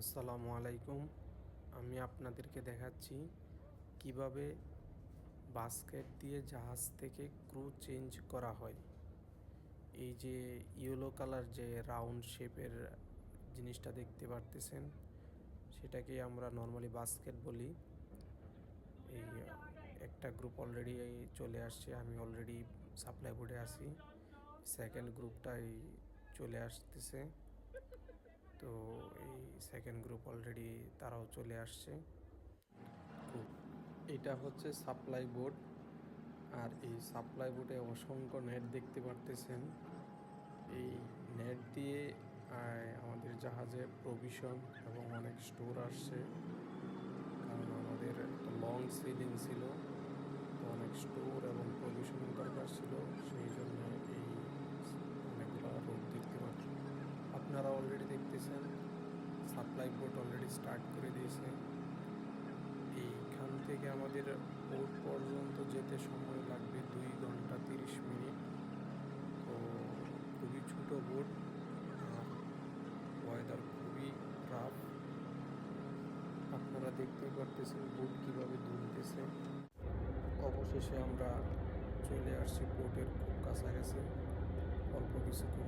আসসালামু আলাইকুম। আমি আপনাদেরকে দেখাচ্ছি কিভাবে বাস্কেট দিয়ে জাহাজ থেকে ক্রু চেঞ্জ করা হয়। এই যে ইয়েলো কালার যে রাউন্ড শেপের জিনিসটা দেখতে পারতেছেন, সেটাকে আমরা নর্মালি বাস্কেট বলি। এই একটা গ্রুপ অলরেডি চলে আসছে, আমি অলরেডি সাপ্লাই বোর্ডে আছি। সেকেন্ড গ্রুপটাই চলে আসতেছে। তো এই সেকেন্ড গ্রুপ অলরেডি তারাও চলে আসছে। গ্রুপ এটা হচ্ছে সাপ্লাই বোর্ড, আর এই সাপ্লাই বোর্ডে অসংখ্য নেট দেখতে পারতেছেন। এই নেট দিয়ে আমাদের জাহাজে প্রভিশন এবং অনেক স্টোর আসছে, কারণ আমাদের একটা লং সেলিং ছিল, তো অনেক স্টোর এবং প্রভিশনের দরকার ছিল। সেই জন্য এই অনেকগুলো রোড দেখতে পাচ্ছেন। আপনারা অলরেডি দেখতেছেন সাপ্লাই বোট অলরেডি স্টার্ট করে দিয়েছে। এইখান থেকে আমাদের পোর্ট পর্যন্ত যেতে সময় লাগবে 2 ঘন্টা 30 মিনিট। তো খুবই ছোটো বোট, আর ওয়েদার খুবই রাফ। আপনারা দেখতেই পারতেছেন বোট কীভাবে দুলতেছে। অবশেষে আমরা চলে আসছি পোর্টের খুব কাছাকাছি, অল্প কিছুক্ষণ